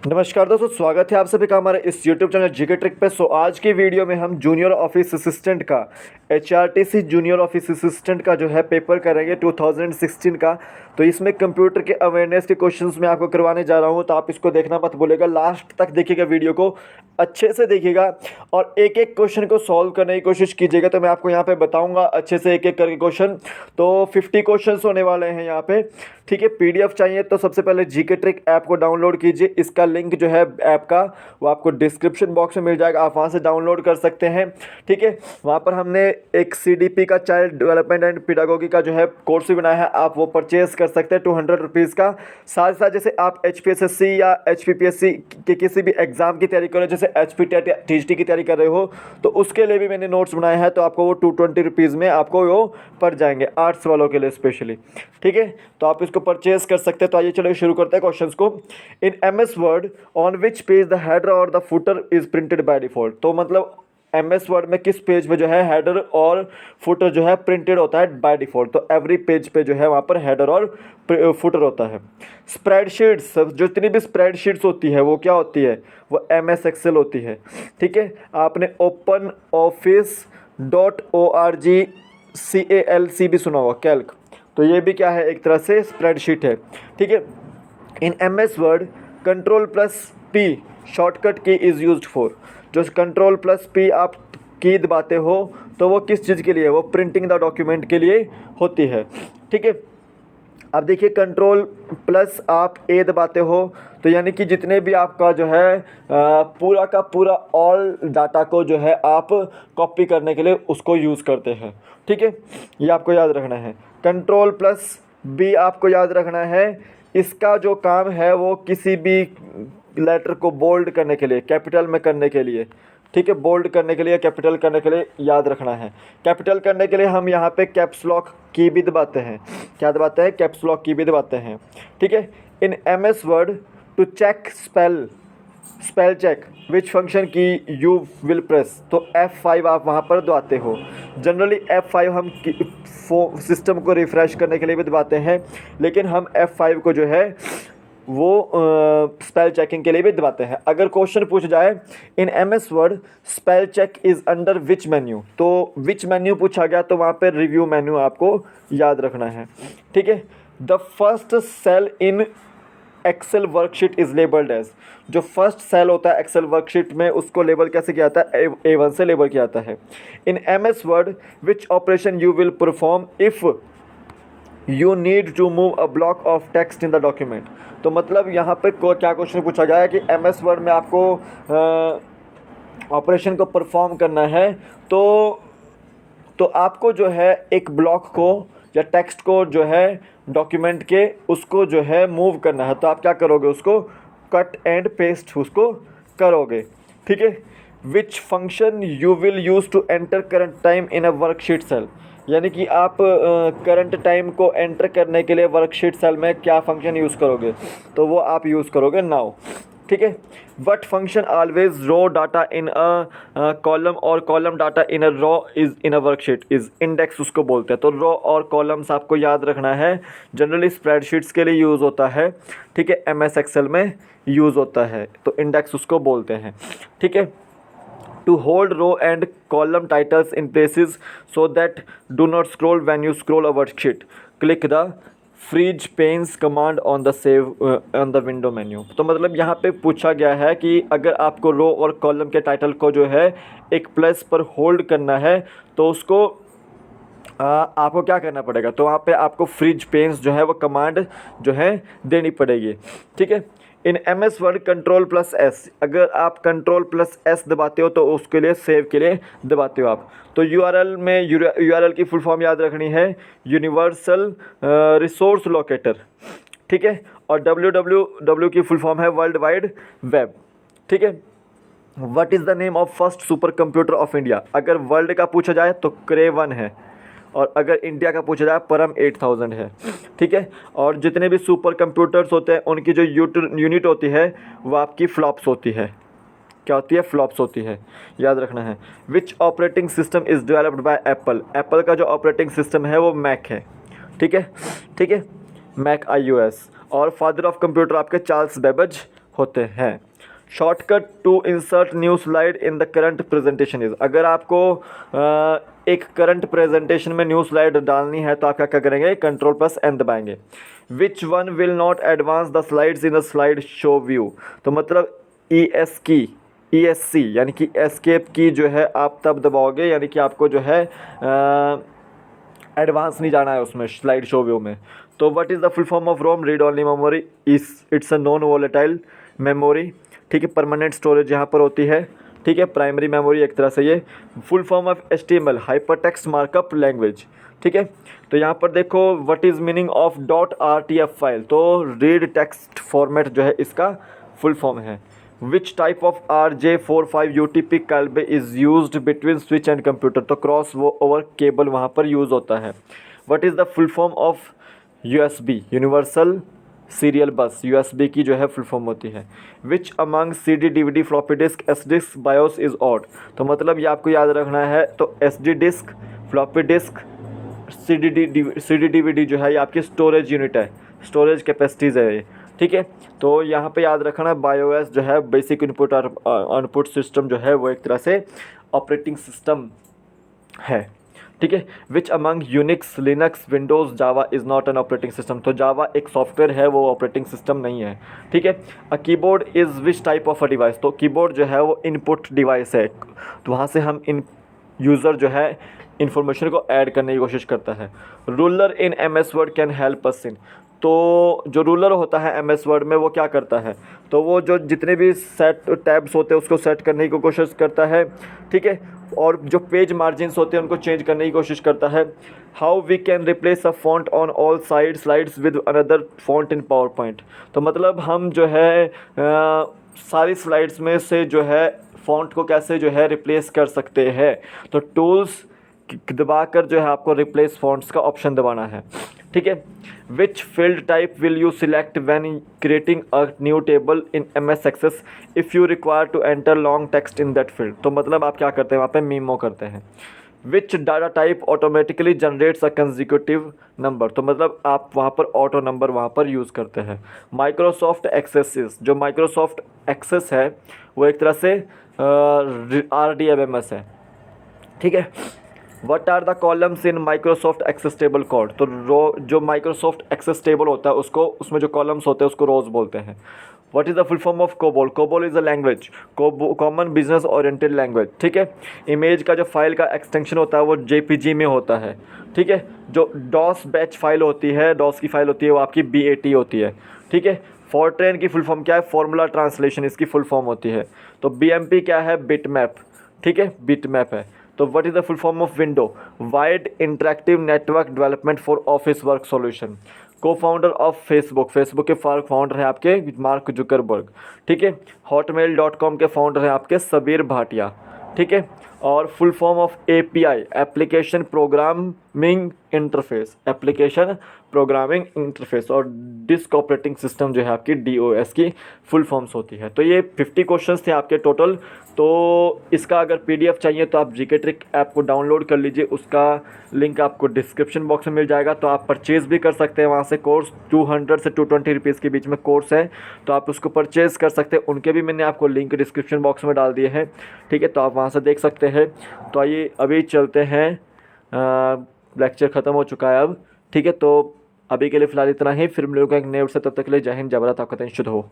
नमस्कार दोस्तों, स्वागत है आप सभी का हमारे इस YouTube चैनल जीके ट्रिक पे। आज की वीडियो में हम जूनियर ऑफिस असिस्टेंट का HRTC जूनियर ऑफिस असिस्टेंट का जो है पेपर करेंगे 2016 का। तो इसमें कंप्यूटर के अवेयरनेस के क्वेश्चंस मैं आपको करवाने जा रहा हूं, तो आप इसको देखना मत भूलिएगा, लास्ट तक देखिएगा, वीडियो को अच्छे से देखिएगा और एक एक क्वेश्चन को सॉल्व करने की कोशिश कीजिएगा। तो मैं आपको यहाँ पे बताऊँगा अच्छे से एक एक करके क्वेश्चन। तो 50 क्वेश्चन होने वाले हैं यहाँ पे, ठीक है। PDF चाहिए तो सबसे पहले जीके ट्रिक ऐप को डाउनलोड कीजिए। इसका लिंक जो है ऐप का वो आपको डिस्क्रिप्शन बॉक्स में मिल जाएगा, आप वहाँ से डाउनलोड कर सकते हैं, ठीक है। वहाँ पर हमने एक CDP का चाइल्ड डेवलपमेंट एंड पेडागोगी का जो है कोर्स भी बनाया है, आप वो परचेज कर सकते हैं 200 रुपीज़ का। साथ ही साथ जैसे आप HPSC या HPPSC के किसी भी एग्जाम की तैयारी कर रहे हो, जैसे HPTET या TGT की तैयारी कर रहे हो, तो उसके लिए भी मैंने नोट्स बनाए हैं, तो आपको वो 220 रुपीज़ में आपको वो पड़ जाएंगे, आर्ट्स वालों के लिए स्पेशली, ठीक है। तो आप इसको परचेज कर सकते हैं। तो आइए चलो शुरू करते हैं क्वेश्चंस को। In MS word on which page the header और the footer is printed by default. तो मतलब MS वर्ड में किस पेज पे जो है हेडर और फुटर जो है प्रिंटेड होता है बाय डिफॉल्ट। तो एवरी पेज पे जो है वहाँ पर हेडर और फुटर होता है। स्प्रेडशीट्स, जो जितनी भी स्प्रेडशीट्स होती है वो क्या होती है, वो MS एक्सेल होती है, ठीक है। आपने ओपन ऑफिस .org CALC भी सुना होगा, कैल्क, तो ये भी क्या है, एक तरह से स्प्रेडशीट है, ठीक है। In MS word Ctrl+P shortcut की इज़ यूज्ड फॉर। जो Ctrl+P आप की दबाते हो तो वो किस चीज़ के लिए, वो प्रिंटिंग द डॉक्यूमेंट के लिए होती है, ठीक है। अब देखिए Ctrl+ आप A दबाते हो तो यानी कि जितने भी आपका जो है पूरा का पूरा ऑल डाटा को जो है आप कॉपी करने के लिए उसको यूज़ करते हैं, ठीक है। ये आपको याद रखना है। Ctrl+B आपको याद रखना है, इसका जो काम है वो किसी भी लेटर को बोल्ड करने के लिए, कैपिटल में करने के लिए, ठीक है, बोल्ड करने के लिए, कैपिटल करने के लिए याद रखना है। कैपिटल करने के लिए हम यहाँ पे कैप्स लॉक की भी दबाते हैं, क्या दबाते हैं, कैप्स लॉक की भी दबाते हैं, ठीक है। In MS Word to check spell check which function key you will press, तो F5 आप वहाँ पर दबाते हो। जनरली F5 हम सिस्टम को रिफ़्रेश करने के लिए भी दबाते हैं, लेकिन हम F5 को जो है वो स्पेल चेकिंग के लिए भी दबाते हैं। अगर क्वेश्चन पूछ जाए in MS Word spell check is under which menu, तो विच मेन्यू पूछा गया तो वहाँ पे रिव्यू मेन्यू आपको याद रखना है, ठीक है। The first cell in Excel worksheet is labelled as, जो फर्स्ट सेल होता है एक्सेल वर्कशीट में उसको लेबल कैसे किया जाता है, A1 से लेबल किया जाता है। In MS Word which operation you will perform if you need to move a block of text in the document. तो मतलब यहाँ पे क्या क्वेश्चन पूछा गया है कि MS वर्ड में आपको ऑपरेशन को परफॉर्म करना है, तो आपको जो है एक ब्लॉक को या टेक्स्ट को जो है डॉक्यूमेंट के उसको जो है मूव करना है, तो आप क्या करोगे, उसको कट एंड पेस्ट उसको करोगे, ठीक है। Which function you will use to enter current time in a worksheet cell, यानी कि आप करंट टाइम को एंटर करने के लिए वर्कशीट सेल में क्या फंक्शन यूज़ करोगे, तो वो आप यूज़ करोगे नाउ, ठीक है। What function always row data in a column और column data in a row is in a worksheet is index उसको बोलते हैं। तो रो और कॉलम्स आपको याद रखना है, जनरली स्प्रेडशीट्स के लिए यूज़ होता है, ठीक है, MS एक्सेल में यूज़ होता है, तो इंडेक्स उसको बोलते हैं, ठीक है। To hold row and column titles in places so that do not scroll when you scroll a worksheet, click the freeze panes command on the save on the window menu। तो मतलब यहाँ पे पूछा गया है कि अगर आपको रो और कॉलम के टाइटल को जो है एक प्लेस पर होल्ड करना है तो उसको आपको क्या करना पड़ेगा, तो वहाँ पे आपको फ्रीज पेन्स जो है वो कमांड जो है देनी पड़ेगी, ठीक है। इन MS वर्ड Ctrl+S, अगर आप Ctrl+S दबाते हो तो उसके लिए सेव के लिए दबाते हो आप। तो URL में URL की फुल फॉर्म याद रखनी है, यूनिवर्सल रिसोर्स लोकेटर, ठीक है। और www की फुल फॉर्म है वर्ल्ड वाइड वेब, ठीक है। What is the name of first super computer of India, अगर वर्ल्ड का पूछा जाए तो क्रे 1 है, और अगर इंडिया का पूछा जाए परम 8000 है, ठीक है। और जितने भी सुपर कंप्यूटर्स होते हैं उनकी जो यूनिट होती है वो आपकी फ्लॉप्स होती है, क्या होती है, फ्लॉप्स होती है, याद रखना है। Which operating system is developed by Apple, Apple का जो ऑपरेटिंग सिस्टम है वो मैक है, ठीक है, ठीक है, मैक iOS। और फादर ऑफ कंप्यूटर आपके चार्ल्स बेबेज होते हैं। Shortcut to insert new slide in the current presentation is, अगर आपको एक करंट प्रेजेंटेशन में न्यू स्लाइड डालनी है तो आप क्या क्या करेंगे, Ctrl+N दबाएंगे। Which one will not advance the slides in a slide show view, तो मतलब ESC यानी कि एस्केप की जो है आप तब दबाओगे, यानी कि आपको जो है एडवांस नहीं जाना है उसमें स्लाइड शो व्यू में। तो what is the full form of ROM, read only memory, it's a non volatile memory, ठीक है। परमानेंट स्टोरेज यहाँ पर होती है, ठीक है। प्राइमरी मेमोरी एक तरह से ये। Full form of HTML, hypertext markup language, ठीक है। तो यहाँ पर देखो what is meaning of .rtf file, तो रीड टेक्स्ट फॉर्मेट जो है इसका फुल फॉर्म है। Which type of RJ45 UTP cable is used between switch and computer, तो क्रॉस वो ओवर केबल वहाँ पर यूज़ होता है। What is the full form of USB, universal serial बस, USB की जो है फुल फॉर्म होती है। Which among CD DVD floppy disk SD disk BIOS is odd, तो मतलब ये आपको याद रखना है। तो SD disk, floppy disk, CD DVD जो है ये आपकी स्टोरेज यूनिट है, स्टोरेज कैपेसिटीज़ है ये, ठीक है। तो यहाँ पे याद रखना बायोस जो है बेसिक इनपुट और आउटपुट सिस्टम जो है वो एक तरह से ऑपरेटिंग सिस्टम है, ठीक है। Which among Unix, Linux, Windows, Java is not an operating system, तो जावा एक सॉफ्टवेयर है, वो ऑपरेटिंग सिस्टम नहीं है, ठीक है। A keyboard is which type of a device, तो कीबोर्ड जो है वो इनपुट डिवाइस है, तो वहाँ से हम इन यूज़र जो है इंफॉर्मेशन को ऐड करने की कोशिश करता है। Ruler in MS word can help us in, तो जो रूलर होता है MS वर्ड में वो क्या करता है, तो वो जो जितने भी सेट टैब्स होते हैं उसको सेट करने की कोशिश करता है, ठीक है। और जो पेज मार्जिन्स होते हैं उनको चेंज करने की कोशिश करता है। How we can replace a font on all slides with another font in PowerPoint, तो मतलब हम जो है सारी स्लाइड्स में से जो है फॉन्ट को कैसे जो है रिप्लेस कर सकते हैं, तो टूल्स दबाकर जो है आपको रिप्लेस फॉन्ट्स का ऑप्शन दबाना है, ठीक है। Which field type will you select when creating a new table in MS Access if you require to enter long text in that field, तो मतलब आप क्या करते हैं वहाँ पे मीमो करते हैं। Which data type automatically generates a consecutive number, तो मतलब आप वहाँ पर ऑटो नंबर वहाँ पर यूज़ करते हैं। माइक्रोसॉफ्ट एक्सेस, जो माइक्रोसॉफ्ट एक्सेस है वो एक तरह से RDMS है, ठीक है। What are the columns in Microsoft Access table called, तो जो माइक्रोसॉफ्ट एक्सेस टेबल होता है उसको, उसमें जो कॉलम्स होते हैं उसको रोज बोलते हैं। What is the full form of COBOL, COBOL is a language, common business oriented language, ठीक है। इमेज का जो फाइल का एक्सटेंशन होता है वो JPG में होता है, ठीक है। जो डॉस बैच फाइल होती है, डॉस की फाइल होती है वो आपकी BAT होती है, ठीक है। फॉरट्रेन की फुल फॉर्म क्या है, फॉर्मूला ट्रांसलेशन इसकी फुल फॉर्म होती है। तो BMP क्या है, बिट मैप, ठीक है, बिट मैप है। तो what is the full form of window, wide interactive network development for office work solution. को फाउंडर ऑफ फेसबुक, फेसबुक के फाउंडर हैं आपके मार्क जुकरबर्ग, ठीक है। hotmail.com के फाउंडर हैं आपके सबीर भाटिया, ठीक है। और full form of API, application programming interface, application programming interface. और डिस्क ऑपरेटिंग सिस्टम जो है आपकी DOS की फुल फॉर्म्स होती है। तो ये 50 क्वेश्चंस थे आपके टोटल। तो इसका अगर PDF चाहिए तो आप GK ट्रिक ऐप को डाउनलोड कर लीजिए, उसका लिंक आपको डिस्क्रिप्शन बॉक्स में मिल जाएगा। तो आप परचेज़ भी कर सकते हैं वहाँ से, कोर्स 200 से 220 रुपीज़ के बीच में कोर्स है, तो आप उसको परचेज़ कर सकते हैं। उनके भी मैंने आपको लिंक डिस्क्रिप्शन बॉक्स में डाल दिए हैं, ठीक है, तो आप वहाँ से देख सकते हैं। तो आइए अभी चलते हैं, लेक्चर ख़त्म हो चुका है अब, ठीक है। तो अभी के लिए फ़िलहाल इतना ही, फिर मिलूंगा एक नए, तब तक के लिए जय हिंद, जय भारत, आपका दिन शुभ हो।